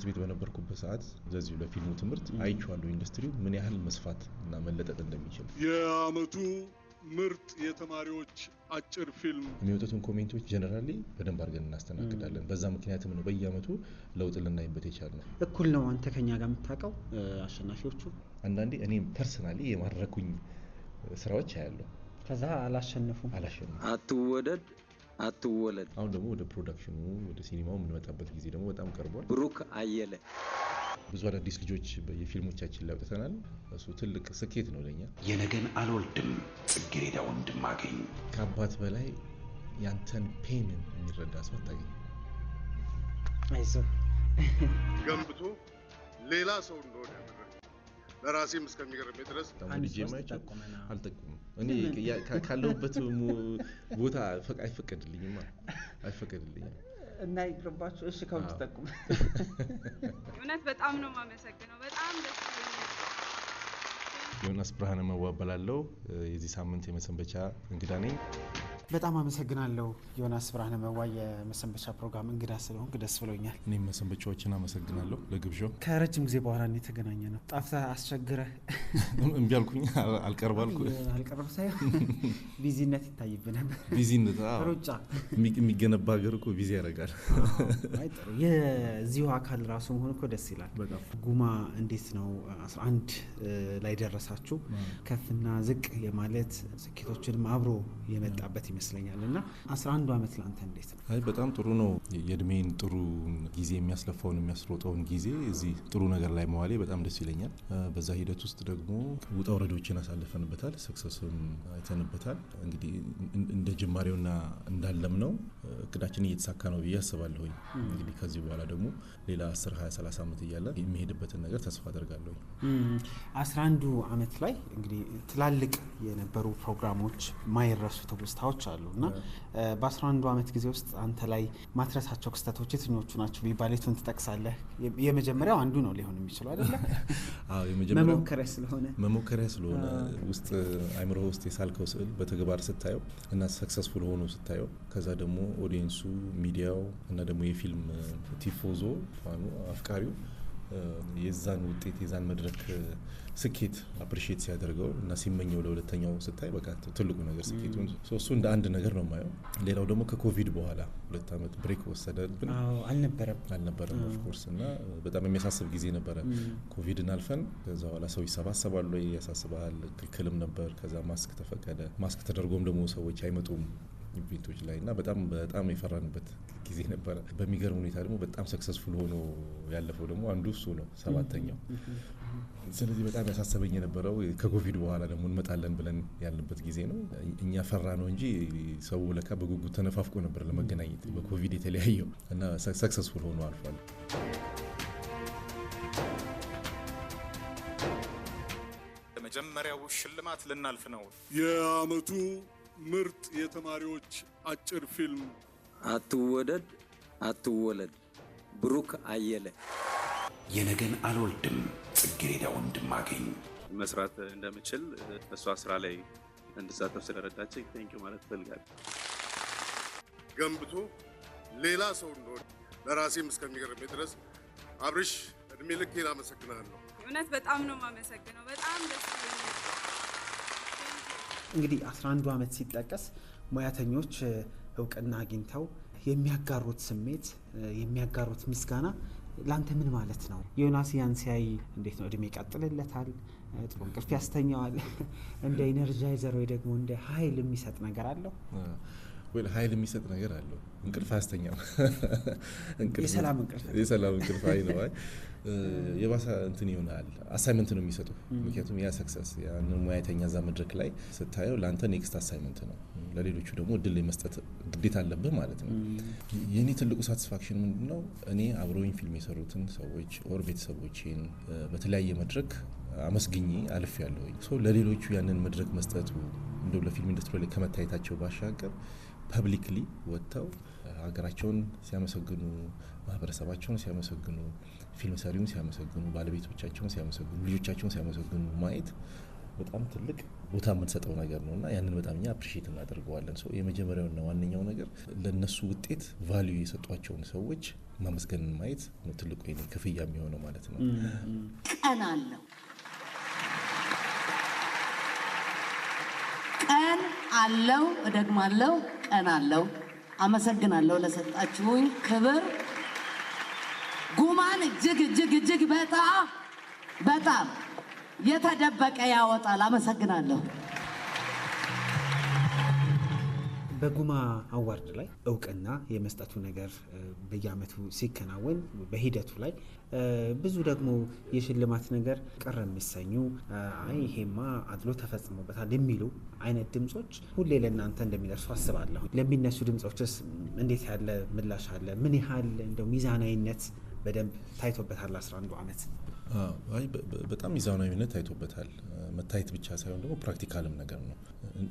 ትምህርት ቤት በነበርኩበት ሰዓት ለዚህ ለፊልሙ ትምህርት አይቼዋለሁ ኢንዱስትሪው ምን ያህል መስፋት እና መለጠጥ እንደሚችል። የአመቱ ምርጥ የተማሪዎች አጭር ፊልም የሚወጡትን ኮሜንቶች ጀነራሊ በደንብ አድርገን እናስተናግዳለን። በዛ ምክንያትም ነው በየአመቱ ለውጥ ልናይበት የቻልነው። እኩል ነው አንተ ከኛ ጋር የምታውቀው አሸናፊዎቹ? አንዳንዴ እኔ ፐርሰናሊ የማረኩኝ ስራዎች አያለሁ። ከዛ አላሸነፉም። አትወደድ አትወለድ። አሁን ደግሞ ወደ ፕሮዳክሽኑ ወደ ሲኒማው የምንመጣበት ጊዜ ደግሞ በጣም ቀርቧል። ብሩክ አየለ ብዙ አዳዲስ ልጆች በየፊልሞቻችን ላይ አውጥተናል። እሱ ትልቅ ስኬት ነው ለኛ። የነገን አልወልድም ጽጌረዳ ወንድማገኝ ከአባት በላይ ያንተን ፔን የሚረዳ ሰው አታገኝ። አይዞህ ገንብቶ ሌላ ሰው እንደሆነ ለራሴም እስከሚገርመኝ ድረስ አንድ ጀማይቻ አልጠቁም። እኔ ካለውበት ቦታ አይፈቀድልኝማ አይፈቀድልኝም። እና ይቅርባችሁ። እሺ ካውንት ተጠቁም። እውነት በጣም ነው ማመሰግነው። በጣም ደስ ይላል። ዮናስ ብርሃነ መዋበላለው የዚህ ሳምንት የመሰንበቻ እንግዳ ነኝ። በጣም አመሰግናለሁ ዮናስ ብርሃነ መዋ የመሰንበቻ ፕሮግራም እንግዳ ስለሆንክ ደስ ብሎኛል። እኔም መሰንበቻዎችን አመሰግናለሁ ለግብዣው። ከረጅም ጊዜ በኋላ ነው የተገናኘ ነው። ጣፍተህ አስቸግረህ እምቢ አልኩኝ። አልቀርባልኩ ሳይሆን ቢዚነት ይታይብህ ነበር። ቢዚነት ሩጫ የሚገነባ ሀገር እኮ ቢዚ ያደርጋል። አይ ጥሩ የዚሁ አካል ራሱ መሆን እኮ ደስ ይላል። ጉማ እንዴት ነው 11 ላይ ደረሳችሁ? ከፍና ዝቅ የማለት ስኬቶችንም አብሮ የመጣበት ይመስለኛል እና 11 አመት ላንተ እንዴት ነው? አይ በጣም ጥሩ ነው። የእድሜን ጥሩ ጊዜ የሚያስለፋውን የሚያስሮጠውን ጊዜ እዚህ ጥሩ ነገር ላይ መዋሌ በጣም ደስ ይለኛል። በዛ ሂደት ውስጥ ደግሞ ውጣ ውረዶችን አሳልፈንበታል፣ ሰክሰስም አይተንበታል። እንግዲህ እንደ ጅማሬውና እንዳለም ነው እቅዳችን እየተሳካ ነው ብዬ አስባለሁ። እንግዲህ ከዚህ በኋላ ደግሞ ሌላ 10 20 30 አመት እያለ የሚሄድበትን ነገር ተስፋ አደርጋለሁ። 11 አመት ላይ እንግዲህ ትላልቅ የነበሩ ፕሮግራሞች ማይረሱ ትውስታዎች አሉና በ11 አመት ጊዜ ውስጥ አንተ ላይ ማትረሳቸው ክስተቶች የትኞቹ ናቸው ቢባል የቱን ትጠቅሳለህ? የመጀመሪያው አንዱ ነው ሊሆን የሚችለው አይደለ? አዎ የመጀመሪያው መሞከሪያ ስለሆነ ውስጥ አይምሮ ውስጥ የሳልከው ስዕል በተግባር ስታየው እና ሰክሰስፉል ሆኖ ስታየው ከዛ ደግሞ ኦዲየንሱ፣ ሚዲያው እና ደግሞ የፊልም ቲፎዞ ፋኑ አፍቃሪው የዛን ውጤት የዛን መድረክ ስኬት አፕሪሺየት ሲያደርገው እና ሲመኘው ለሁለተኛው ስታይ በቃ ትልቁ ነገር ስኬቱ እሱ እንደ አንድ ነገር ነው የማየው። ሌላው ደግሞ ከኮቪድ በኋላ 2 አመት ብሬክ ወሰደብን። አልነበረም ኦፍ ኮርስ እና በጣም የሚያሳስብ ጊዜ ነበረ። ኮቪድን አልፈን ከዛ በኋላ ሰው ይሰባሰባሉ ያሳስባል። ክልክልም ነበር። ከዛ ማስክ ተፈቀደ። ማስክ ተደርጎም ደግሞ ሰዎች አይመጡም ኢቨንቶች ላይ እና በጣም የፈራንበት ጊዜ ነበረ። በሚገርም ሁኔታ ደግሞ በጣም ሰክሰስፉል ሆኖ ያለፈው ደግሞ አንዱ እሱ ነው 7ኛው። ስለዚህ በጣም ያሳሰበኝ የነበረው ከኮቪድ በኋላ ደግሞ እንመጣለን ብለን ያለበት ጊዜ ነው። እኛ ፈራ ነው እንጂ ሰው ለካ በጉጉት ተነፋፍቆ ነበር ለመገናኘት በኮቪድ የተለያየው እና ሰክሰስፉል ሆኖ አልፏል። መጀመሪያው ሽልማት ልናልፍ ነው። የአመቱ ምርጥ የተማሪዎች አጭር ፊልም አትወደድ አትወለድ። ብሩክ አየለ የነገን አልወልድም ጽጌረዳ ወንድማገኝ መስራት እንደምችል እሷ ስራ ላይ እንድሳተፍ ስለረዳችኝ ቴንኪው ማለት ፈልጋለሁ። ገንብቶ ሌላ ሰው እንደሆነ ለራሴም እስከሚገርመኝ ድረስ አብርሽ እድሜ ልኬን አመሰግናለሁ። እውነት በጣም ነው ማመሰግነው። በጣም ደስ ይላል። እንግዲህ 11 አመት ሲጠቀስ ሙያተኞች እውቅና አግኝተው የሚያጋሩት ስሜት የሚያጋሩት ምስጋና ላንተ ምን ማለት ነው? ዮናስ ያን ሲያይ እንዴት ነው? እድሜ ይቀጥልለታል? ጥሩ እንቅልፍ ያስተኛዋል? እንደ ኢነርጃይዘር ወይ ደግሞ እንደ ኃይል የሚሰጥ ነገር አለው? ወይ ኃይል የሚሰጥ ነገር አለው። እንቅልፍ አያስተኛም። የሰላም እንቅልፍ አይ ነው። የባሰ እንትን ይሆናል። አሳይመንት ነው የሚሰጡ። ምክንያቱም ያ ሰክሰስ ያን ሙያተኛ እዛ መድረክ ላይ ስታየው ላንተ ኔክስት አሳይመንት ነው። ለሌሎቹ ደግሞ እድል የመስጠት ግዴታ አለብህ ማለት ነው። የኔ ትልቁ ሳቲስፋክሽን ምንድነው? እኔ አብረውኝ ፊልም የሰሩትን ሰዎች ኦር ቤተሰቦቼን በተለያየ መድረክ አመስግኜ አልፍ ያለሁኝ ሰው ለሌሎቹ ያንን መድረክ መስጠቱ እንደው ለፊልም ኢንዱስትሪ ላይ ከመታየታቸው ባሻገር ፐብሊክሊ ወጥተው ሀገራቸውን ሲያመሰግኑ፣ ማህበረሰባቸውን ሲያመሰግኑ፣ ፊልም ሰሪውን ሲያመሰግኑ፣ ባለቤቶቻቸውን ሲያመሰግኑ፣ ልጆቻቸውን ሲያመሰግኑ ማየት በጣም ትልቅ ቦታ የምንሰጠው ነገር ነውና ያንን በጣም እኛ አፕሪሺየት እናደርገዋለን። ሰው የመጀመሪያውና ዋነኛው ነገር ለነሱ ውጤት ቫልዩ የሰጧቸውን ሰዎች ማመስገንን ማየት ነው ትልቁ የኔ ክፍያ የሚሆነው ማለት ነው። ቀን አለው ቀን አለው እደግማለሁ ቀን አለው። አመሰግናለሁ ለሰጣችሁኝ ክብር። ጉማን እጅግ በጣም የተደበቀ ያወጣል። አመሰግናለሁ። በጉማ አዋርድ ላይ እውቅና የመስጠቱ ነገር በየአመቱ ሲከናወን በሂደቱ ላይ ብዙ ደግሞ የሽልማት ነገር ቀረ የሚሰኙ ይሄማ አድሎ ተፈጽሞበታል የሚሉ አይነት ድምጾች ሁሌ ለእናንተ እንደሚደርሱ አስባለሁ። ለሚነሱ ድምጾችስ እንዴት ያለ ምላሽ አለ? ምን ያህል እንደው ሚዛናዊነት በደንብ ታይቶበታል? 11 ዓመት በጣም ሚዛናዊነት ታይቶበታል። መታየት ብቻ ሳይሆን ደግሞ ፕራክቲካልም ነገር ነው።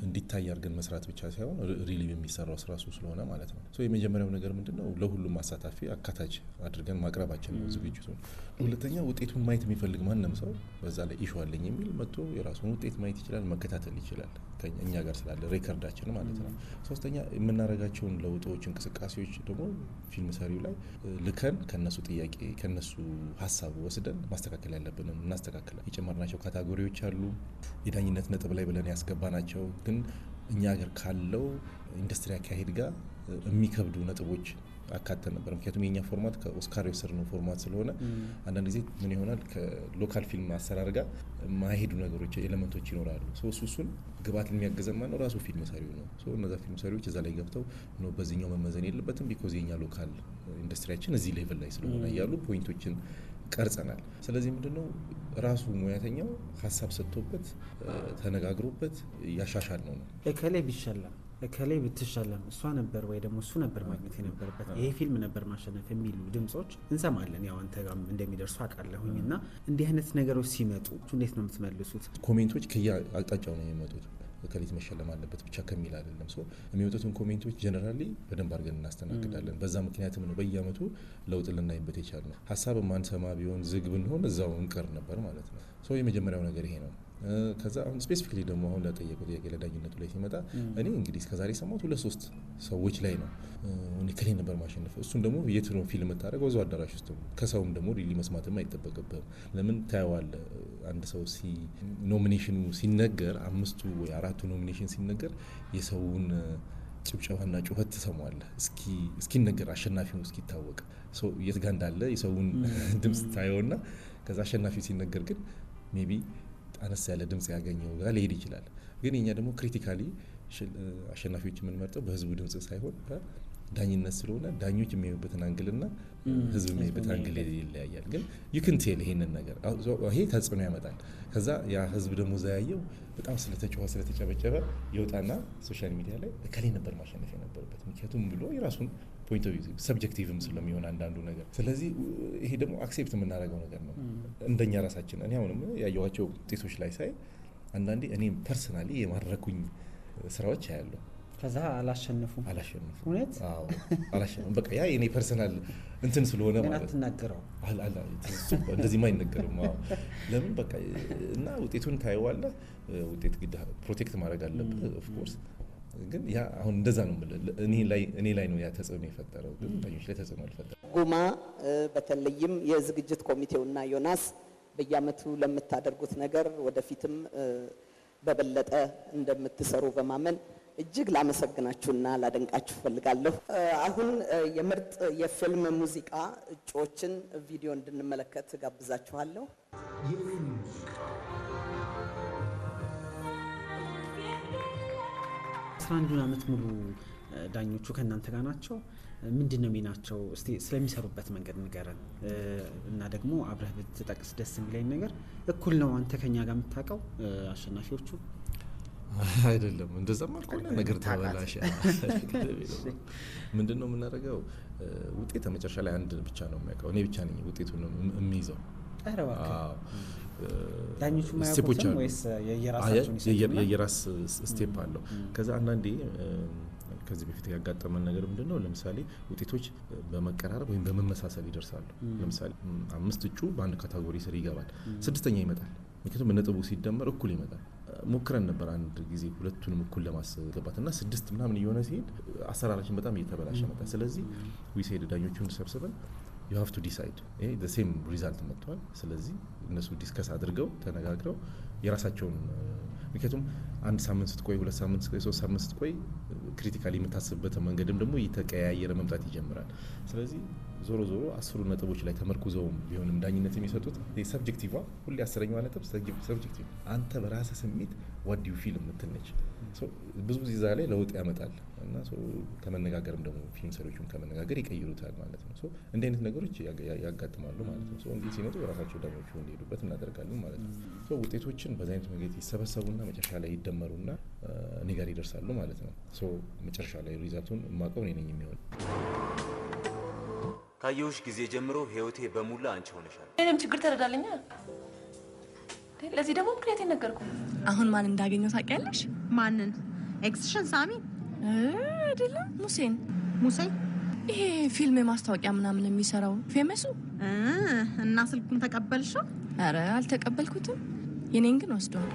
እንዲታይ አድርገን መስራት ብቻ ሳይሆን ሪሊ የሚሰራው ስራ እሱ ስለሆነ ማለት ነው። የመጀመሪያው ነገር ምንድነው ለሁሉም አሳታፊ አካታች አድርገን ማቅረባችን ነው ዝግጅቱን። ሁለተኛ ውጤቱን ማየት የሚፈልግ ማንም ሰው በዛ ላይ ኢሹ አለኝ የሚል መጥቶ የራሱን ውጤት ማየት ይችላል፣ መከታተል ይችላል እኛ ጋር ስላለ ሬከርዳችን ማለት ነው። ሶስተኛ የምናደርጋቸውን ለውጦች እንቅስቃሴዎች ደግሞ ፊልም ሰሪው ላይ ልከን ከነሱ ጥያቄ ከነሱ ሀሳብ ወስደን ማስተካከል ያለብንን እናስተካክላለን። የጨመርናቸው ካታጎሪዎች አሉ የዳኝነት ነጥብ ላይ ብለን ያስገባናቸው ግን እኛ ሀገር ካለው ኢንዱስትሪ አካሄድ ጋር የሚከብዱ ነጥቦች አካተን ነበር። ምክንያቱም የኛ ፎርማት ከኦስካር የወሰድነው ፎርማት ስለሆነ አንዳንድ ጊዜ ምን ይሆናል ከሎካል ፊልም አሰራር ጋር ማይሄዱ ነገሮች ኤሌመንቶች ይኖራሉ። እሱን ግብአት የሚያገዘን ማነው? ራሱ ፊልም ሰሪው ነው። እነዛ ፊልም ሰሪዎች እዛ ላይ ገብተው ነው በዚህኛው መመዘን የለበትም ቢኮዝ የኛ ሎካል ኢንዱስትሪያችን እዚህ ሌቭል ላይ ስለሆነ እያሉ ፖይንቶችን ቀርጸናል። ስለዚህ ምንድነው ራሱ ሙያተኛው ሀሳብ ሰጥቶበት ተነጋግሮበት ያሻሻል ነው። እከሌ ቢሸለም እከሌ ብትሸለም እሷ ነበር ወይ ደግሞ እሱ ነበር ማግኘት የነበረበት ይሄ ፊልም ነበር ማሸነፍ የሚሉ ድምጾች እንሰማለን። ያው አንተ ጋር እንደሚደርሱ አውቃለሁኝ። እና እንዲህ አይነት ነገሮች ሲመጡ እንዴት ነው የምትመልሱት? ኮሜንቶች ከየአቅጣጫው ነው የሚመጡት። እከሌት መሸለም አለበት ብቻ ከሚል አይደለም። የሚወጡትን ኮሜንቶች ጀነራሊ በደንብ አድርገን እናስተናግዳለን። በዛ ምክንያትም ነው በየአመቱ ለውጥ ልናይበት የቻልነው። ሀሳብ ማንሰማ ቢሆን ዝግ ብንሆን እዛው እንቀር ነበር ማለት ነው። የመጀመሪያው ነገር ይሄ ነው። ከዛ አሁን ስፔሲፊክሊ ደግሞ አሁን ለጠየቀው ጥያቄ ለዳኝነቱ ላይ ሲመጣ እኔ እንግዲህ እስከዛሬ ሰማሁት 2-3 ሰዎች ላይ ነው እኔ ከሌ ነበር ማሸነፍ። እሱን ደግሞ የት ነው ፊልም የምታደርገው? እዛው አዳራሽ ውስጥ ነው። ከሰውም ደግሞ ሪሊ መስማትም አይጠበቅብህም። ለምን ታየዋለህ? አንድ ሰው ኖሚኔሽኑ ሲነገር 5ቱ ወይ 4ቱ ኖሚኔሽን ሲነገር የሰውን ጭብጨባና ጩኸት ትሰማዋለህ እስኪነገር አሸናፊው እስኪታወቅ የት ጋር እንዳለ የሰውን ድምፅ ታየውና ከዛ አሸናፊው ሲነገር ግን ሜቢ አነስ ያለ ድምጽ ያገኘው ጋር ሊሄድ ይችላል። ግን እኛ ደግሞ ክሪቲካሊ አሸናፊዎች የምንመርጠው በህዝቡ ድምጽ ሳይሆን ዳኝነት ስለሆነ ዳኞች የሚያዩበትን አንግልና ህዝብ የሚያዩበት አንግል ይለያያል። ግን ዩክንቴል ይሄንን ነገር ይሄ ተጽዕኖ ያመጣል። ከዛ ያ ህዝብ ደግሞ ዛያየው በጣም ስለተጫወ ስለተጨበጨበ ይወጣና ሶሻል ሚዲያ ላይ እከሌ ነበር ማሸነፍ የነበረበት ምክንያቱም ብሎ የራሱን ፖይንት ኦፍ ቪው ሰብጀክቲቭም ስለሚሆን አንዳንዱ ነገር። ስለዚህ ይሄ ደግሞ አክሴፕት የምናደርገው ነገር ነው እንደኛ ራሳችን። እኔ አሁንም ያየኋቸው ውጤቶች ላይ ሳይ አንዳንዴ እኔም ፐርሰናሊ የማረኩኝ ስራዎች አያለሁ። ከዛ አላሸነፉም እውነት አላሸነፉም። በቃ ያ የኔ ፐርሰናል እንትን ስለሆነ ማለት አትናገረው እንደዚህ አይነገርም። ለምን በቃ እና ውጤቱን ታየዋለህ። ውጤት ግድ ፕሮቴክት ማድረግ አለብህ ኦፍ ኮርስ። ግን ያ አሁን እንደዛ ነው እኔ ላይ ነው ያ ተጽዕኖ የፈጠረው፣ ግን ዳኞች ላይ ተጽዕኖ አልፈጠረም። ጉማ በተለይም የዝግጅት ኮሚቴውና ዮናስ በየአመቱ ለምታደርጉት ነገር ወደፊትም በበለጠ እንደምትሰሩ በማመን እጅግ ላመሰግናችሁና ላደንቃችሁ ፈልጋለሁ። አሁን የምርጥ የፊልም ሙዚቃ እጩዎችን ቪዲዮ እንድንመለከት ጋብዛችኋለሁ። 11 ዓመት ሙሉ ዳኞቹ ከእናንተ ጋር ናቸው። ምንድነው ሚናቸው? እስቲ ስለሚሰሩበት መንገድ ንገረን። እና ደግሞ አብረህ ብትጠቅስ ደስ የሚለኝ ነገር እኩል ነው አንተ ከኛ ጋር የምታውቀው አሸናፊዎቹ አይደለም? እንደዛም አልኩና ነገር ተበላሽ። ምንድነው የምናደርገው? ውጤት መጨረሻ ላይ አንድ ብቻ ነው የሚያውቀው። እኔ ብቻ ነኝ ውጤቱን የሚይዘው። ዳኞቹ ማያውቁትም ወይስ የየራሳቸውን ይሰጡና የየራስ ስቴፕ አለው። ከዛ አንዳንዴ ከዚህ በፊት ያጋጠመን ነገር ምንድነው? ለምሳሌ ውጤቶች በመቀራረብ ወይም በመመሳሰል ይደርሳሉ። ለምሳሌ 5 እጩ በአንድ ካታጎሪ ስር ይገባል፣ 6ኛ ይመጣል። ምክንያቱም ነጥቡ ሲደመር እኩል ይመጣል። ሞክረን ነበር አንድ ጊዜ ሁለቱንም እኩል ለማስገባትና 6 ምናምን እየሆነ ሲሄድ አሰራራችን በጣም እየተበላሸ መጣ። ስለዚህ ዊሴድ ዳኞቹን ሰብስበን you have to decide the same result መጥቷል። ስለዚህ እነሱ ዲስከስ አድርገው ተነጋግረው የራሳቸውን ምክንያቱም አንድ ሳምንት ስትቆይ 2 ሳምንት ስትቆይ 3 ሳምንት ስትቆይ ክሪቲካሊ የምታስብበት መንገድም ደግሞ እየተቀያየረ መምጣት ይጀምራል። ስለዚህ ዞሮ 10 ነጥቦች ላይ ተመርኩዘው ቢሆንም ዳኝነት የሚሰጡት ሰብጀክቲቭ ሁሌ 10ኛው ነጥብ ሰብጀክቲቭ አንተ በራስህ ስሜት what do you feel የምትነች ብዙ ጊዜ እዛ ላይ ለውጥ ያመጣል እና ከመነጋገርም ደግሞ ፊልም ሰሪዎቹም ከመነጋገር ይቀይሩታል ማለት ነው። እንዲህ አይነት ነገሮች ያጋጥማሉ ማለት ነው። እንዲህ ሲመጡ የራሳቸው ዳኞቹ እንዲሄዱበት እናደርጋለን ማለት ነው። ውጤቶችን በዛ አይነት መንገድ ይሰበሰቡና መጨረሻ ላይ ይደመሩና እኔ ጋር ይደርሳሉ ማለት ነው። መጨረሻ ላይ ሪዛልቱን የማውቀው እኔ ነኝ የሚሆን። ካየሁሽ ጊዜ ጀምሮ ህይወቴ በሙላ አንቺ ሆነሻል። እኔም ችግር ተረዳለኛ። ለዚህ ደግሞ ምክንያት ነገርኩ። አሁን ማን እንዳገኘው ታውቂያለሽ? ማንን? ኤክስሽን ሳሚ አይደለም ሙሴን። ሙሴ ይሄ ፊልም ማስታወቂያ ምናምን የሚሰራው ፌመሱ እና ስልኩን ተቀበልሽው? አረ አልተቀበልኩትም። የኔን ግን ወስዷል።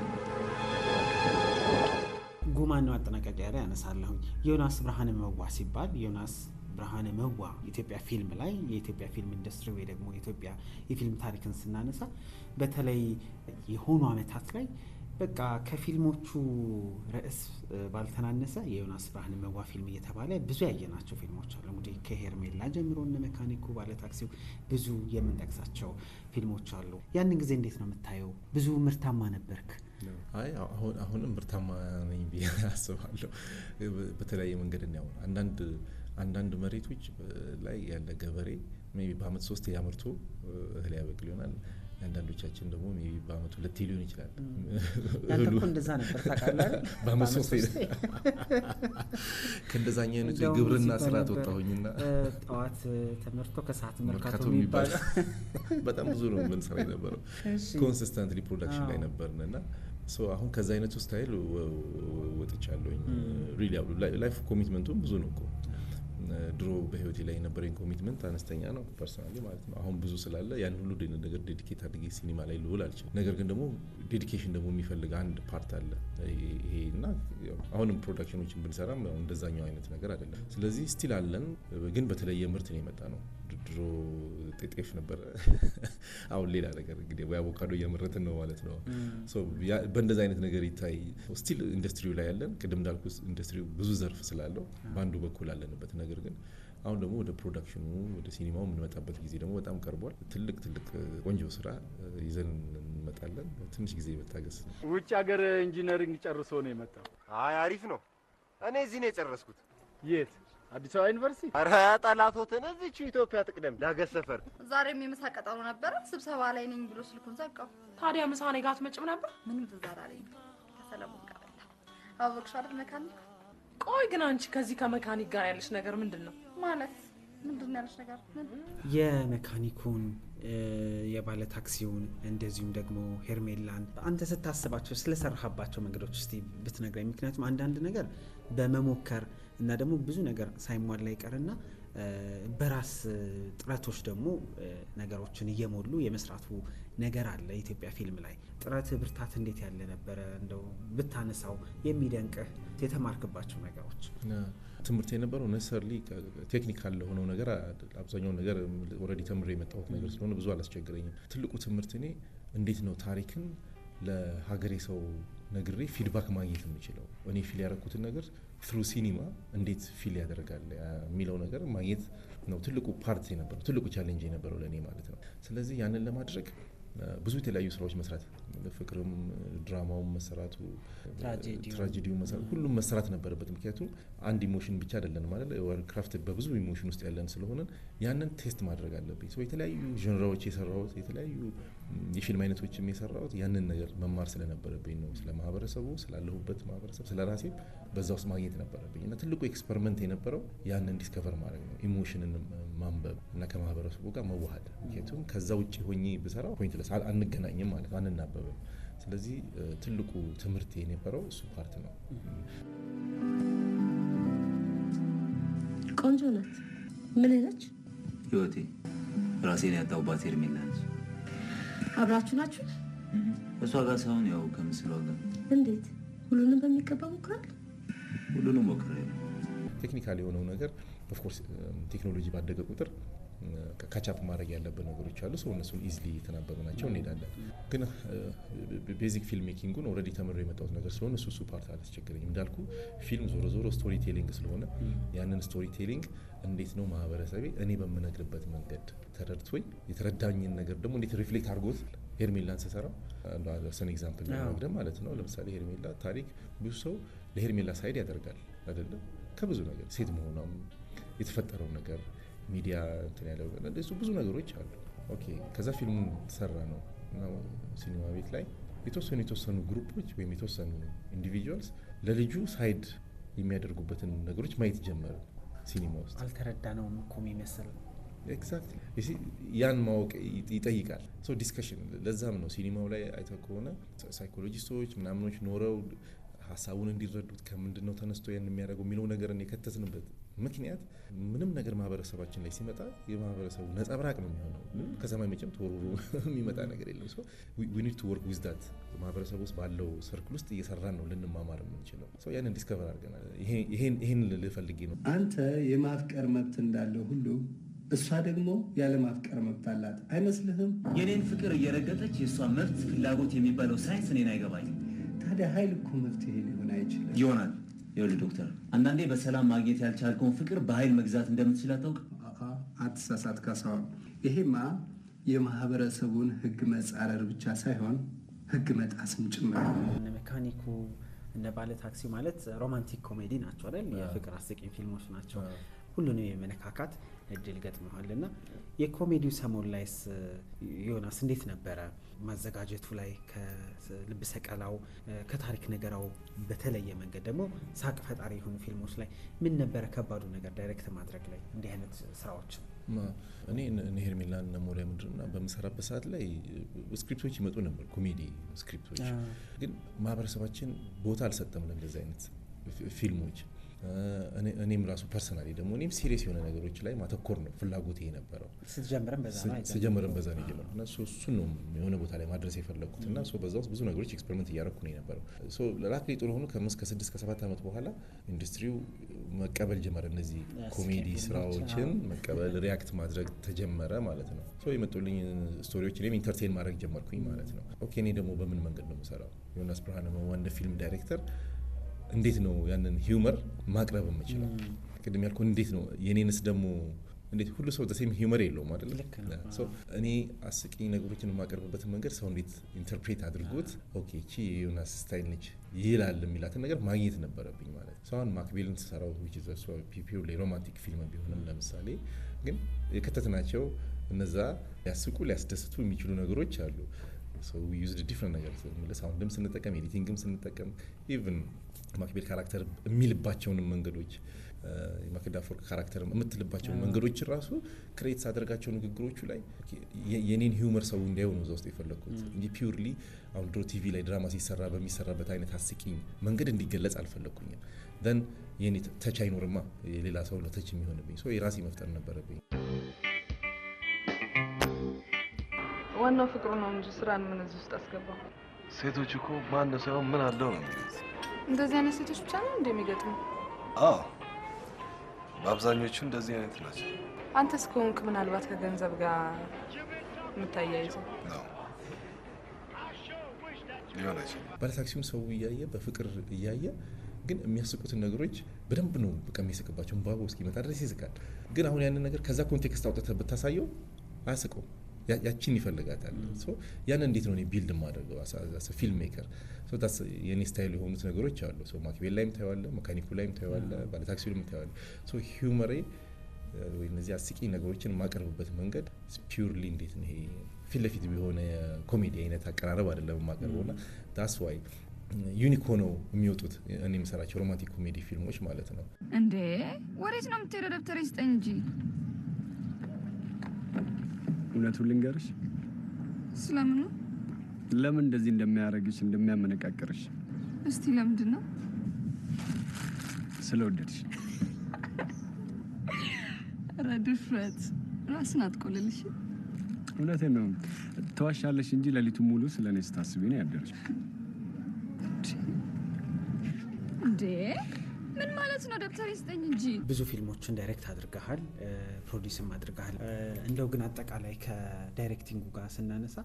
ጉማን ነው አጠናቀቂያ ላይ ያነሳለሁ። ዮናስ ብርሃነ መዋ ሲባል ዮናስ ብርሃነ መዋ ኢትዮጵያ ፊልም ላይ የኢትዮጵያ ፊልም ኢንዱስትሪ ወይ ደግሞ የኢትዮጵያ የፊልም ታሪክን ስናነሳ በተለይ የሆኑ አመታት ላይ በቃ ከፊልሞቹ ርዕስ ባልተናነሰ የዮናስ ብርሃነ መዋ ፊልም እየተባለ ብዙ ያየናቸው ፊልሞች አሉ። እንግዲህ ከሄርሜላ ጀምሮ እነ መካኒኩ፣ ባለታክሲው ብዙ የምንጠቅሳቸው ፊልሞች አሉ። ያንን ጊዜ እንዴት ነው የምታየው? ብዙ ምርታማ ነበርክ? አይ አሁንም ምርታማ ነኝ ብዬ አስባለሁ። በተለያየ መንገድ ነው። አንዳንድ መሬቶች ላይ ያለ ገበሬ ሜቢ በአመት 3 ያመርቶ እህል ያበቅል ይሆናል። አንዳንዶቻችን ደግሞ ሜቢ በአመት 2 ሊሆን ይችላል። ያንተ እኮ እንደዛ ነበር ታውቃለህ? በአመት 3 ከእንደዛኛ አይነቱ የግብርና ስራ ተወጣሁኝና ጠዋት ተመርቶ ከሰዓት መርካቶ የሚባል በጣም ብዙ ነው ምን ሰራ የነበረው። ኮንሲስተንትሊ ፕሮዳክሽን ላይ ነበርንና አሁን ከዛ አይነቱ ስታይል ወጥቻለሁኝ። ሪሊ ላይፍ ኮሚትመንቱም ብዙ ነው እኮ። ድሮ በህይወቴ ላይ የነበረኝ ኮሚትመንት አነስተኛ ነው ፐርሰናሊ ማለት ነው። አሁን ብዙ ስላለ ያን ሁሉ ነገር ዴዲኬት አድርጌ ሲኒማ ላይ ልውል አልችልም። ነገር ግን ደግሞ ዴዲኬሽን ደግሞ የሚፈልግ አንድ ፓርት አለ ይሄና አሁንም ፕሮዳክሽኖችን ብንሰራም እንደዛኛው አይነት ነገር አይደለም። ስለዚህ ስቲል አለን፣ ግን በተለየ ምርት ነው የመጣ ነው። ድሮ ጤፍ ነበር፣ አሁን ሌላ ነገር እንግዲህ ወይ አቮካዶ እያመረትን ነው ማለት ነው። በእንደዛ አይነት ነገር ይታይ ስቲል ኢንዱስትሪው ላይ ያለን። ቅድም እንዳልኩት ኢንዱስትሪው ብዙ ዘርፍ ስላለው በአንዱ በኩል አለንበት። ነገር ግን አሁን ደግሞ ወደ ፕሮዳክሽኑ ወደ ሲኒማው የምንመጣበት ጊዜ ደግሞ በጣም ቀርቧል። ትልቅ ቆንጆ ስራ ይዘን እንመጣለን። ትንሽ ጊዜ በታገስ። ውጭ ሀገር ኢንጂነሪንግ ጨርሶ ነው የመጣው? አይ አሪፍ ነው። እኔ እዚህ ነው የጨረስኩት። የት? አዲስ አበባ ዩኒቨርሲቲ? አረ ጠላቶትን እዚች ኢትዮጵያ ጥቅደም ዳገት ሰፈር። ዛሬም የምሳ ቀጠሮ ነበረ፣ ስብሰባ ላይ ነኝ ብሎ ስልኩን ዘጋው። ታዲያ ምሳ እኔ ጋር አትመጭም ነበር? ምንም ትዛራ ላይ ከሰለሞን ጋር በላ አወቅሽ አይደል? መካኒክ። ቆይ ግን አንቺ ከዚህ ከመካኒክ ጋር ያለሽ ነገር ምንድነው? ማለት ምንድነው ያለሽ ነገር? የመካኒኩን የባለ ታክሲውን እንደዚሁም ደግሞ ሄርሜላን አንተ ስታስባቸው ስለሰራህባቸው መንገዶች እስቲ ብትነግረኝ። ምክንያቱም አንዳንድ ነገር በመሞከር እና ደግሞ ብዙ ነገር ሳይሟላ ይቀርና በራስ ጥረቶች ደግሞ ነገሮችን እየሞሉ የመስራቱ ነገር አለ። ኢትዮጵያ ፊልም ላይ ጥረት ብርታት እንዴት ያለ ነበረ? እንደው ብታነሳው የሚደንቅህ የተማርክባቸው ነገሮች። ትምህርት የነበረው ነሰርሊ ቴክኒካል ለሆነው ነገር አብዛኛው ነገር ኦልሬዲ ተምሬ የመጣሁት ነገር ስለሆነ ብዙ አላስቸገረኝም። ትልቁ ትምህርት እኔ እንዴት ነው ታሪክን ለሀገሬ ሰው ነግሬ ፊድባክ ማግኘት የምችለው፣ እኔ ፊል ያደረኩትን ነገር ትሩ ሲኒማ እንዴት ፊል ያደርጋል የሚለው ነገር ማግኘት ነው ትልቁ ፓርት የነበረው፣ ትልቁ ቻሌንጅ የነበረው ለእኔ ማለት ነው። ስለዚህ ያንን ለማድረግ ብዙ የተለያዩ ስራዎች መስራት፣ ፍቅርም ድራማውም መሰራቱ፣ ትራጀዲው መሰራቱ፣ ሁሉም መሰራት ነበረበት። ምክንያቱም አንድ ኢሞሽን ብቻ አይደለም ማለት ክራፍት በብዙ ኢሞሽን ውስጥ ያለን ስለሆነ ያንን ቴስት ማድረግ አለብኝ። የተለያዩ ጀነራዎች የሰራሁት፣ የተለያዩ የፊልም አይነቶችም የሰራሁት ያንን ነገር መማር ስለነበረብኝ ነው። ስለ ማህበረሰቡ፣ ስላለሁበት ማህበረሰብ፣ ስለ ራሴ በዛ ውስጥ ማግኘት ነበረብኝ እና ትልቁ ኤክስፐሪመንት የነበረው ያንን ዲስከቨር ማድረግ ነው። ኢሞሽንን ማንበብ እና ከማህበረሰቡ ጋር መዋሃድ። ምክንያቱም ከዛ ውጭ ሆኜ ብሰራው ፖይንትለስ አንገናኝም ማለት ነው፣ አንናበብም። ስለዚህ ትልቁ ትምህርት የነበረው እሱ ፓርት ነው። ቆንጆ ናት። ምን ነች? ህይወቴ ራሴን ያጣሁባት ሄርሜላ ነች። አብራችሁ ናችሁ? ከሷ ጋር ሳይሆን ያው ከምስሏ ጋር። እንዴት? ሁሉንም በሚገባ ሞክራል? ሁሉንም ሞክሬ ነው። ቴክኒካል የሆነው ነገር ኦፍ ኮርስ ቴክኖሎጂ ባደገ ቁጥር ካቻፕ ማድረግ ያለብን ነገሮች አሉ። ሰው እነሱን ኢዝሊ የተናበብናቸው እንሄዳለን። ግን ቤዚክ ፊልም ሜኪንጉን ኦልሬዲ ተምሮ የመጣሁት ነገር ስለሆነ እሱ ፓርት አላስቸገረኝም። እንዳልኩ ፊልም ዞሮ ዞሮ ስቶሪ ቴሊንግ ስለሆነ ያንን ስቶሪ ቴሊንግ እንዴት ነው ማህበረሰቤ እኔ በምነግርበት መንገድ ተረድቶኝ የተረዳኝን ነገር ደግሞ እንዴት ሪፍሌክት አድርጎት ሄርሜላን ስሰራ ሰን ኤግዛምፕል ነው ማለት ነው። ለምሳሌ ሄርሜላ ታሪክ ብዙ ሰው ለሄርሜላ ሳይድ ያደርጋል አይደለም። ከብዙ ነገር ሴት መሆኗም የተፈጠረው ነገር ሚዲያ እንትን ያለው እንደሱ ብዙ ነገሮች አሉ። ኦኬ ከዛ ፊልሙን ተሰራ ነው እና ሲኒማ ቤት ላይ የተወሰኑ ግሩፖች ወይም የተወሰኑ ኢንዲቪጁዋልስ ለልጁ ሳይድ የሚያደርጉበትን ነገሮች ማየት ጀመረ። ሲኒማ ውስጥ አልተረዳነውም እኮ የሚመስል ኤግዛክትሊ ያን ማወቅ ይጠይቃል። ሶ ዲስከሽን ለዛም ነው ሲኒማው ላይ አይተው ከሆነ ሳይኮሎጂስቶች ምናምኖች ኖረው ሀሳቡን እንዲረዱት ከምንድነው ተነስቶ ያን የሚያደርገው የሚለው ነገርን የከተትንበት ምክንያት ምንም ነገር ማህበረሰባችን ላይ ሲመጣ የማህበረሰቡ ነጸብራቅ ነው የሚሆነው። ከሰማይ መቼም ተወርሮ የሚመጣ ነገር የለም። ሶ ዊ ኒድ ቱ ወርክ ዊዝ ዳት ማህበረሰቡ ውስጥ ባለው ሰርክል ውስጥ እየሰራን ነው ልንማማር የምንችለው። ሶ ያንን ዲስከቨር አድርገናል። ይሄን ልፈልጌ ነው። አንተ የማፍቀር መብት እንዳለው ሁሉ እሷ ደግሞ ያለ ማፍቀር መብት አላት አይመስልህም? የኔን ፍቅር እየረገጠች የእሷ መብት ፍላጎት የሚባለው ሳይንስ እኔን አይገባኝም። ታዲያ ኃይል እኮ መፍትሄ ሊሆን አይችልም። ይሆናል። ይኸውልህ ዶክተር፣ አንዳንዴ በሰላም ማግኘት ያልቻልከውን ፍቅር በኃይል መግዛት እንደምትችል አታውቅ? አትሳሳት ካሳሁን። ይሄማ የማህበረሰቡን ህግ መጻረር ብቻ ሳይሆን ህግ መጣስም ጭምር ነው። እነ ሜካኒኩ እነ ባለ ታክሲ ማለት ሮማንቲክ ኮሜዲ ናቸው አይደል? የፍቅር አስቂኝ ፊልሞች ናቸው። ሁሉንም የመነካካት እድል ገጥመዋልና የኮሜዲው ሰሞን ላይስ ዮናስ እንዴት ነበረ ማዘጋጀቱ ላይ? ከልብ ሰቀላው ከታሪክ ነገራው በተለየ መንገድ ደግሞ ሳቅ ፈጣሪ የሆኑ ፊልሞች ላይ ምን ነበረ ከባዱ ነገር ዳይሬክት ማድረግ ላይ እንዲህ አይነት ስራዎች? እኔ እነ ሄርሜላን እነ ሞሪያ ምንድርና በምሰራበት ሰዓት ላይ ስክሪፕቶች ይመጡ ነበር፣ ኮሜዲ ስክሪፕቶች። ግን ማህበረሰባችን ቦታ አልሰጠም ለእንደዚህ አይነት ፊልሞች። እኔም ራሱ ፐርሰናሊ ደግሞ እኔም ሲሪየስ የሆነ ነገሮች ላይ ማተኮር ነው ፍላጎቴ የነበረው። ስጀምረን በዛ ነው የጀመረው እና እሱን ነው የሆነ ቦታ ላይ ማድረስ የፈለኩት እና በዛ ውስጥ ብዙ ነገሮች ኤክስፐሪመንት እያደረኩ ነው የነበረው። ላክሊ ጥሩ ሆኖ ከ6 ከ7 ዓመት በኋላ ኢንዱስትሪው መቀበል ጀመረ። እነዚህ ኮሜዲ ስራዎችን መቀበል ሪያክት ማድረግ ተጀመረ ማለት ነው። የመጡልኝ ስቶሪዎች እኔም ኢንተርቴን ማድረግ ጀመርኩኝ ማለት ነው። ኦኬ እኔ ደግሞ በምን መንገድ ነው የምሰራው? ዮናስ ብርሃነ እንደ ፊልም ዳይሬክተር እንዴት ነው ያንን ሂውመር ማቅረብ የምችለው? ቅድም ያልኩ እንዴት ነው የኔንስ ደግሞ እንዴት ሁሉ ሰው ተሰም ሂውመር የለውም አይደል? እኔ አስቂኝ ነገሮችን የማቀርብበትን መንገድ ሰው እንዴት ኢንተርፕሬት አድርጎት ኦኬ እቺ የዮናስ ስታይል ነች ይላል የሚላትን ነገር ማግኘት ነበረብኝ ማለት ነው። አሁን ማክቤልን ተሰራው which is also purely romantic ፊልም ቢሆንም ለምሳሌ ግን የከተትናቸው እነዛ ሊያስቁ ሊያስደስቱ የሚችሉ ነገሮች አሉ። so we used a different ነገር ሳውንድም ስንጠቀም ኤዲቲንግም ስንጠቀም ኢቭን ማክቤል ካራክተር የሚልባቸውን መንገዶች የማክዳ ፎርክ ካራክተር የምትልባቸውን መንገዶች ራሱ ክሬት ሳደርጋቸው ንግግሮቹ ላይ የኔን ሂውመር ሰው እንዳይሆን ነው ውስጥ የፈለኩት እንጂ ፒውርሊ አሁን ድሮ ቲቪ ላይ ድራማ ሲሰራ በሚሰራበት አይነት አስቂኝ መንገድ እንዲገለጽ አልፈለኩኝም። then የኔ ተች አይኖርማ የሌላ ሰው ነው ተች የሚሆንብኝ so የራሴ መፍጠር ነበረብኝ። ዋናው ፍቅሩ ነው እንጂ ስራን ምን እዚህ ውስጥ አስገባው? ሴቶች እኮ ማን ነው ሳይሆን ምን አለው ነው። እንደዚህ አይነት ሴቶች ብቻ ነው እንደሚገጥሙ? አዎ በአብዛኞቹ እንደዚህ አይነት ናቸው። አንተስ ከሆንክ ምናልባት ከገንዘብ ጋር የምታያይዘው? ሊሆን አይችልም። ባለታክሲውን ሰው እያየ በፍቅር እያየ ግን የሚያስቁትን ነገሮች በደንብ ነው በቃ የሚስቅባቸው። ባቦ እስኪመጣ ድረስ ይስቃል። ግን አሁን ያንን ነገር ከዛ ኮንቴክስት አውጥተህ ብታሳየው አያስቀውም። ያቺን ይፈልጋታል። ያን እንዴት ነው ቢልድ ማድረገው አሳ ፊልም ሜከር ዳስ የኔ ስታይል የሆኑት ነገሮች አሉ። ማክቤል ላይም ታየዋለህ፣ መካኒኩ ላይም ታየዋለህ፣ ባለታክሲው ላይም ታየዋለህ። ሂውመሬ ወይ እነዚህ አስቂኝ ነገሮችን የማቀርብበት መንገድ ፒውርሊ እንዴት ነው ይሄ ፊት ለፊት የሆነ ኮሜዲ አይነት አቀራረብ አይደለም የማቀርበውና ዳስ ዋይ ዩኒክ ሆነው የሚወጡት እኔ የምሰራቸው ሮማንቲክ ኮሜዲ ፊልሞች ማለት ነው። እንዴ ወዴት ነው የምትሄደው? ደብተር ይስጠኝ እንጂ። እውነቱን ልንገርሽ። ስለምን ነው? ለምን እንደዚህ እንደሚያደርግሽ እንደሚያመነቃቅርሽ። እስቲ ለምንድን ነው? ስለወደድሽ። ረድፍረት ራስን አትቆልልሽ። እውነቴን ነው። ተዋሻለሽ እንጂ ሌሊቱን ሙሉ ስለኔ ስታስቢ ነው ያደረሽ። እንዴ ምን ማለት ነው? ደብተር ይስጠኝ እንጂ። ብዙ ፊልሞችን ዳይሬክት አድርገሃል፣ ፕሮዲውስም አድርገሃል። እንደው ግን አጠቃላይ ከዳይሬክቲንጉ ጋር ስናነሳ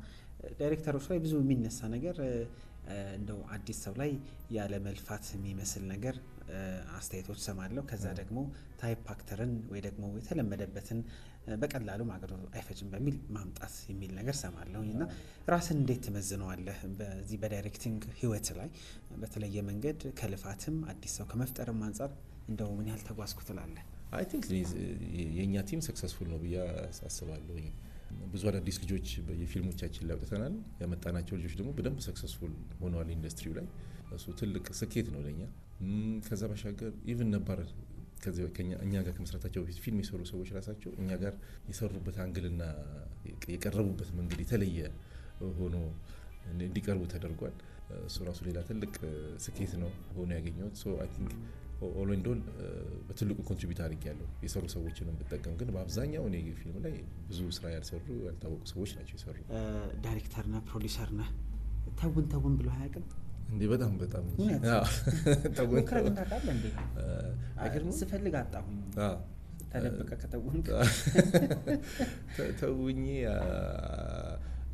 ዳይሬክተሮች ላይ ብዙ የሚነሳ ነገር እንደው አዲስ ሰው ላይ ያለ መልፋት የሚመስል ነገር አስተያየቶች ሰማለሁ። ከዛ ደግሞ ታይፕ አክተርን ወይ ደግሞ የተለመደበትን በቀላሉ ማገዶ አይፈጅም በሚል ማምጣት የሚል ነገር ሰማለሁ እና ራስን እንዴት ትመዝነዋለህ? በዚህ በዳይሬክቲንግ ህይወት ላይ በተለየ መንገድ ከልፋትም አዲስ ሰው ከመፍጠርም አንጻር እንደው ምን ያህል ተጓዝኩ ትላለህ? አይ ቲንክ የእኛ ቲም ሰክሰስፉል ነው ብዬ አስባለሁ። ብዙ አዳዲስ ልጆች የፊልሞቻችን ላይ አውጥተናል። ያመጣናቸው ልጆች ደግሞ በደንብ ሰክሰስፉል ሆነዋል ኢንዱስትሪው ላይ። እሱ ትልቅ ስኬት ነው ለኛ። ከዛ ባሻገር ኢቭን ነባር እኛ ጋር ከመስራታቸው በፊት ፊልም የሰሩ ሰዎች ራሳቸው እኛ ጋር የሰሩበት አንግልና የቀረቡበት መንገድ የተለየ ሆኖ እንዲቀርቡ ተደርጓል። እሱ ራሱ ሌላ ትልቅ ስኬት ነው ሆኖ ያገኘሁት። ሶ አይ ቲንክ ኦል ኤንድ ኦል በትልቁ ኮንትሪቢዩት አድርጌያለሁ። የሰሩ ሰዎችን ብጠቀም ግን በአብዛኛው እኔ ፊልም ላይ ብዙ ስራ ያልሰሩ ያልታወቁ ሰዎች ናቸው የሰሩ። ዳይሬክተር ነህ፣ ፕሮዲውሰር ነህ፣ ተውን ብሎ አያውቅም እንዴ? በጣም ተውን ታውቃለህ እንዴ? አይገርም። ስፈልግ አጣሁኝ ተደበቀ ከተውን ተውኝ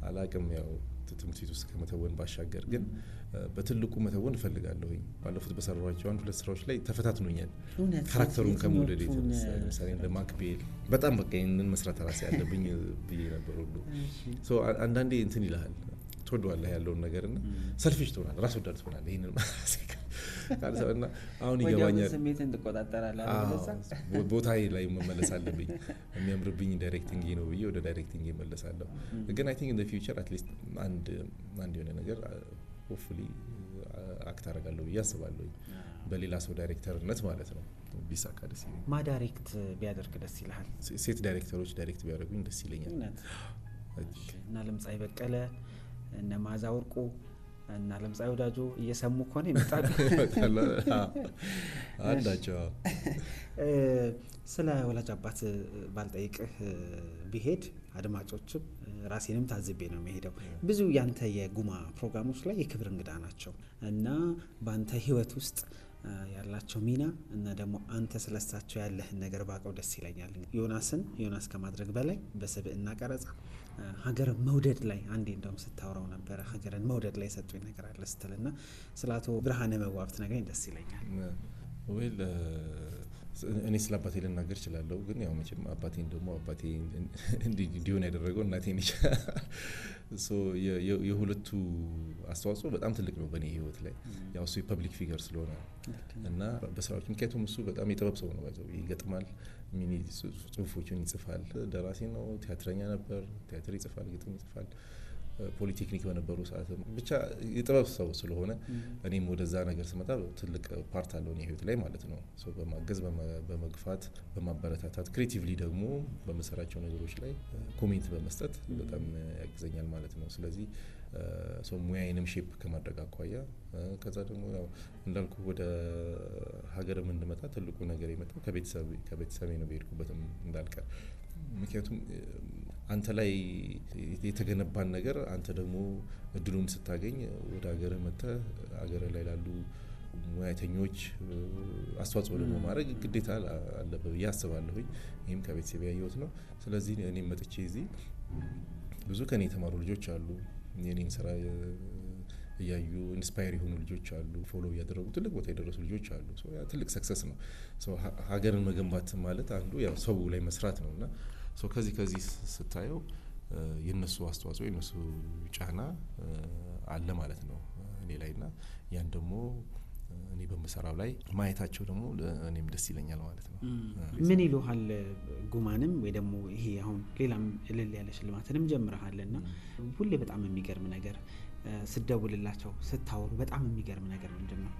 አላውቅም። ያው ትምህርት ቤት ውስጥ ከመተወን ባሻገር ግን በትልቁ መተወን እፈልጋለሁኝ። ባለፉት በሰራኋቸው 1-2 ስራዎች ላይ ተፈታትኖኛል። ካራክተሩን ከመውደድ ለምሳሌ እንደ ማክቤል በጣም በቃ ይህንን መስራት ራሴ ያለብኝ ብዬ ነበር ሁሉ። አንዳንዴ እንትን ይልሃል፣ ትወደዋለህ ያለውን ነገርና ሰልፊሽ ትሆናለህ፣ ራስ ወዳድ ትሆናለህ። ይህንን እና አሁን ይገባኛል። ስሜትን ትቆጣጠራለህ። ቦታዬ ላይ መመለስ አለብኝ። የሚያምርብኝ ዳይሬክቲንግ ነው ብዬ ወደ ዳይሬክቲንግ እመለሳለሁ። ግን አይ ቲንክ ኢን ዘ ፊውቸር አትሊስት አንድ የሆነ ነገር ሆፕፉሊ አክት አደርጋለሁ ብዬ አስባለሁ። በሌላ ሰው ዳይሬክተርነት ማለት ነው። ቢሳካ ደስ ይለኛል። ዳይሬክት ቢያደርግ ደስ ይልሃል? ሴት ዳይሬክተሮች ዳይሬክት ቢያደርጉኝ ደስ ይለኛል። እና ለምጻይ በቀለ እነ ማዛ ወርቁ እና ለምጻይ ወዳጆ እየሰሙ ከሆነ ይመጣሉ አንዳቸው። ስለ ወላጅ አባት ባልጠይቅህ ቢሄድ አድማጮችም ራሴንም ታዝቤ ነው የሚሄደው። ብዙ ያንተ የጉማ ፕሮግራሞች ላይ የክብር እንግዳ ናቸው እና በአንተ ህይወት ውስጥ ያላቸው ሚና እና ደግሞ አንተ ስለሳቸው ያለህን ነገር ባቀው ደስ ይለኛል። ዮናስ ከማድረግ በላይ በስብዕና ቀረጻ ሀገር መውደድ ላይ አንዴ እንደውም ስታወራው ነበረ። ሀገርን መውደድ ላይ ሰጡኝ ነገር አለ ስትልና ስለ አቶ ብርሃነ መዋብ ትነግረኝ ደስ ይለኛል። ወይል እኔ ስለ አባቴ ልናገር እችላለሁ፣ ግን ያው መቼም አባቴን ደግሞ አባቴ እንዲሆን ያደረገው እናቴ ነች። የሁለቱ አስተዋጽኦ በጣም ትልቅ ነው በእኔ ህይወት ላይ። ያው እሱ የፐብሊክ ፊገር ስለሆነ እና በስራዎች ምክንያቱም እሱ በጣም የጥበብ ሰው ነው። ይገጥማል፣ ሚኒ ጽሁፎችን ይጽፋል፣ ደራሲ ነው፣ ቲያትረኛ ነበር፣ ቲያትር ይጽፋል፣ ግጥም ይጽፋል፣ ፖሊቴክኒክ በነበሩ ሰዓት ብቻ የጥበብ ሰው ስለሆነ እኔም ወደዛ ነገር ስመጣ ትልቅ ፓርት አለው እኔ ህይወት ላይ ማለት ነው። በማገዝ በመግፋት በማበረታታት ክሬቲቭሊ ደግሞ በመሰራቸው ነገሮች ላይ ኮሜንት በመስጠት በጣም ያግዘኛል ማለት ነው። ስለዚህ ሙያዬንም ሼፕ ከማድረግ አኳያ ከዛ ደግሞ ያው እንዳልኩ ወደ ሀገርም እንድመጣ ትልቁ ነገር የመጣው ከቤተሰቤ ነው በሄድኩበትም እንዳልቀር። ምክንያቱም አንተ ላይ የተገነባን ነገር አንተ ደግሞ እድሉን ስታገኝ ወደ ሀገርህ መጥተህ ሀገርህ ላይ ላሉ ሙያተኞች አስተዋጽኦ ደግሞ ማድረግ ግዴታ አለብህ ብዬ አስባለሁኝ። ይህም ከቤተሰቤ ያየሁት ነው። ስለዚህ እኔም መጥቼ እዚህ ብዙ ከኔ የተማሩ ልጆች አሉ፣ የኔን ስራ እያዩ ኢንስፓየር የሆኑ ልጆች አሉ፣ ፎሎ እያደረጉ ትልቅ ቦታ የደረሱ ልጆች አሉ። ትልቅ ሰክሰስ ነው። ሀገርን መገንባት ማለት አንዱ ያው ሰው ላይ መስራት ነው እና ከዚህ ስታየው የነሱ አስተዋጽኦ የነሱ ጫና አለ ማለት ነው እኔ ላይና ያን ደግሞ እኔ በመሰራው ላይ ማየታቸው ደግሞ እኔም ደስ ይለኛል ማለት ነው። ምን ይሉሃል? ጉማንም ወይ ደግሞ ይሄ አሁን ሌላም እልል ያለ ሽልማትንም ጀምረሃልና ሁሌ በጣም የሚገርም ነገር ስደውልላቸው ስታወሩ በጣም የሚገርም ነገር ምንድን ነው?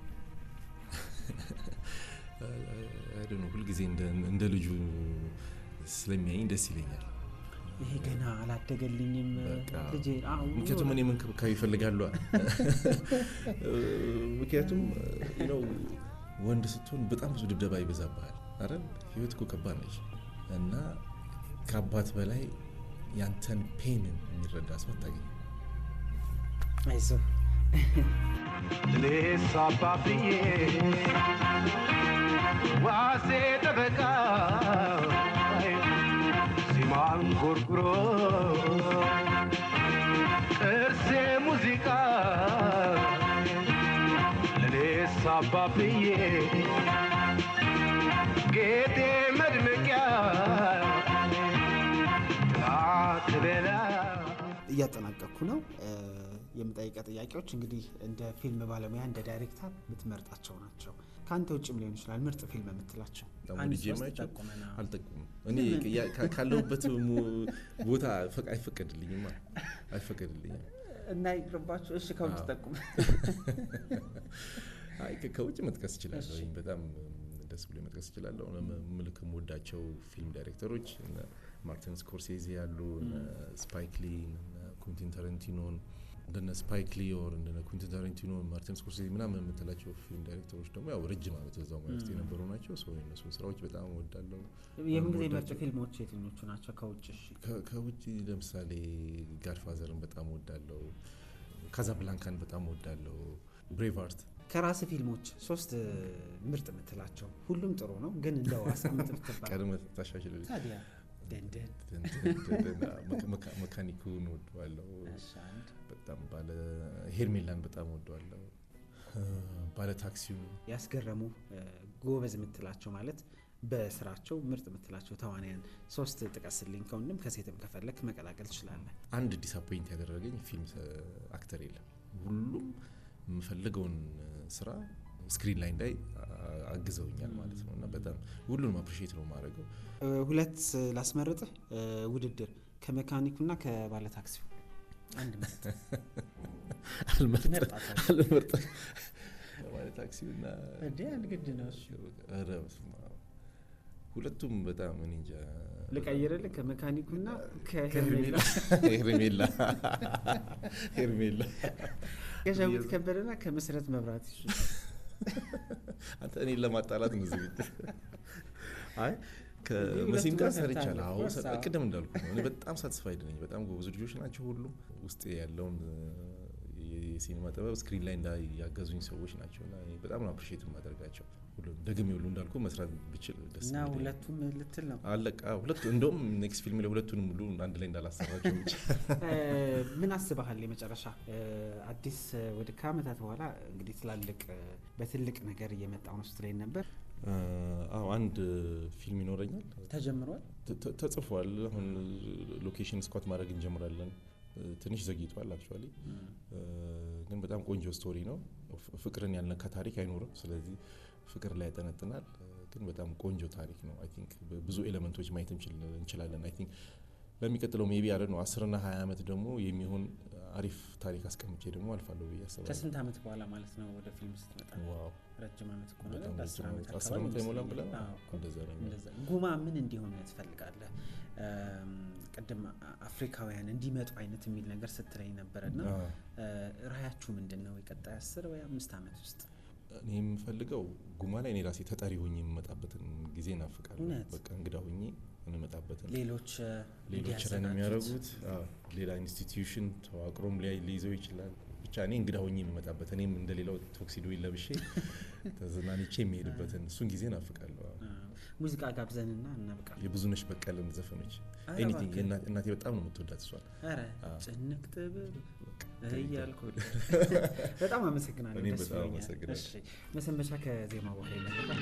አይደል ነው ሁልጊዜ እንደ ልጁ ስለሚያየኝ ደስ ይለኛል። ይሄ ገና አላደገልኝም ልጄ። ምክንያቱም እኔ መንከባከብ ይፈልጋሉ። ምክንያቱም ወንድ ስትሆን በጣም ብዙ ድብደባ ይበዛብሃል አይደል? ህይወት እኮ ከባድ ነች እና ከአባት በላይ ያንተን ፔንን የሚረዳ ሰው አታገኝም። አይዞህ ልሌስ አባብዬ ዋሴ ጠበቃ ሲማን ጎርጉሮ ጥርሴ ሙዚቃ ልሌስ አባብዬ ጌጤ መድመቂያ ትበላ እያጠናቀቅኩ ነው። የምጠይቀ ጥያቄዎች እንግዲህ እንደ ፊልም ባለሙያ እንደ ዳይሬክተር የምትመርጣቸው ናቸው። ከአንተ ውጭም ሊሆን ይችላል ምርጥ ፊልም የምትላቸው አልጠቁም። እኔ ካለሁበት ቦታ አይፈቀድልኝም እና ይቅርባቸው። እሺ ከውጭ ጠቁም። ከውጭ መጥቀስ እችላለሁ። በጣም ደስ ብሎ መጥቀስ እችላለሁ። ምልክ የምወዳቸው ፊልም ዳይሬክተሮች ማርቲን ስኮርሴዚ ያሉ፣ ስፓይክ ሊ፣ ኩንቲን ታረንቲኖን እንደነ ስፓይክ ሊ ኦር እንደነ ኩንቲን ታረንቲኖ፣ ማርቲን ስኮርሴዚ ምናምን የምትላቸው ፊልም ዳይሬክተሮች ደግሞ ያው ረጅም ዓመት እዛው ማለት የነበሩ ናቸው። ሰው የነሱ ስራዎች በጣም እወዳለሁ። የምትወዳቸው ፊልሞች የትኞቹ ናቸው? ከውጭ ከውጭ ለምሳሌ ጋድፋዘርን በጣም እወዳለሁ። ካዛብላንካን በጣም እወዳለሁ። ብሬቭ ሃርት። ከራስ ፊልሞች 3 ምርጥ የምትላቸው? ሁሉም ጥሩ ነው ግን እንደው አስቀምጥ ብትባል ቀድመህ ታሻሽልልኝ። ታዲያ ደንደን መካኒኩን እወደዋለሁ በጣም። ባለ ሄርሜላን በጣም እወደዋለሁ። ባለ ታክሲው። ያስገረሙ ጎበዝ የምትላቸው ማለት በስራቸው ምርጥ የምትላቸው ተዋናያን 3 ጥቀስልኝ። ከወንድም ከሴትም ከፈለክ መቀላቀል ትችላለህ። አንድ ዲስአፖይንት ያደረገኝ ፊልም አክተር የለም። ሁሉም የምፈልገውን ስራ ስክሪን ላይ እንዳይ አግዘውኛል ማለት ነው እና በጣም ሁሉንም አፕሪሺየት ነው የማደርገው። 2 ላስመርጥህ ውድድር ከመካኒኩና ከባለ ታክሲው አንድ ምርጥ። አልመርጥም። ከባለ ታክሲውና እንዴ አንድ ግድ ነው እሱ። ሁለቱም በጣም እኔ እንጃ። ልቀይርልህ ከመካኒኩና ከሄርሜላ ከሸዊት ከበደና ከመሰረት መብራት ይሹ። አንተ እኔን ለማጣላት ነው ዝግጅት። አይ ከመሲም ጋር ሰርቻለሁ። አዎ ቅድም እንዳልኩ ነው። እኔ በጣም ሳትስፋይድ ነኝ። በጣም ጎበዝ ልጆች ናቸው። ሁሉም ውስጥ ያለውን የሲኒማ ጥበብ ስክሪን ላይ ያገዙኝ ሰዎች ናቸውና በጣም ነው አፕሪሺየት የማደርጋቸው። ሁሉም ደግሜ ሁሉ እንዳልኩ መስራት ብችል ደስ እና ሁለቱም ልትል ነው አለቃ። ሁለቱ እንደውም ኔክስት ፊልም ላይ ሁለቱንም ሙሉ አንድ ላይ እንዳላሰራቸው ብቻ። ምን አስበሃል? የመጨረሻ አዲስ ወደ ከዓመታት በኋላ እንግዲህ ትላልቅ በትልቅ ነገር እየመጣው ነው ስትለኝ ነበር። አዎ አንድ ፊልም ይኖረኛል። ተጀምሯል፣ ተጽፏል። አሁን ሎኬሽን ስኳት ማድረግ እንጀምራለን። ትንሽ ዘግይቷል አክቹአሊ፣ ግን በጣም ቆንጆ ስቶሪ ነው። ፍቅርን ያልነካ ታሪክ አይኖርም። ስለዚህ ፍቅር ላይ ያጠነጥናል። ግን በጣም ቆንጆ ታሪክ ነው። አይ ቲንክ ብዙ ኤሌመንቶች ማየት እንችላለን። አይ ቲንክ ለሚቀጥለው ሜቢ አለ ነው 10 እና 20 ዓመት ደግሞ የሚሆን አሪፍ ታሪክ አስቀምጬ ደግሞ አልፋለሁ ብዬ አስባለሁ። ከስንት ዓመት በኋላ ማለት ነው ወደ ፊልም ስትመጣ? ዋው ረጅም ዓመት እኮ ነው። 10 ዓመት አይሞላም ብለን እንደዛ ነው። ጉማ ምን እንዲሆን ትፈልጋለህ? ቅድም አፍሪካውያን እንዲመጡ አይነት የሚል ነገር ስትለኝ ነበርና ራያችሁ ምንድነው? የቀጣይ 10 ወይ 5 ዓመት ውስጥ እኔ የምፈልገው ጉማ ላይ እኔ ራሴ ተጠሪ ሆኜ የምመጣበትን ጊዜ እናፍቃለሁ። በቃ እንግዳ ሆኜ እንመጣበትን ሌሎች ረን የሚያደርጉት ሌላ ኢንስቲትዩሽን ተዋቅሮም ሊይዘው ይችላል። ብቻ እኔ እንግዳ ሆኜ የምመጣበት እኔም እንደሌላው ቶክሲዶ ለብሼ ተዝናንቼ የሚሄድበትን እሱን ጊዜ እናፍቃለሁ። ሙዚቃ ጋብዘንና እናብቃለን። የብዙነሽ በቀለን ዘፈኖች ኤኒቲንግ። እናቴ በጣም ነው የምትወዳት እሷን። ኧረ ጭንቅ ጥብብ እያልኩ በጣም አመሰግናለሁ። እኔም በጣም አመሰግናለሁ። እሺ መሰንበቻ ከዜማ በኋላ ይመጣል።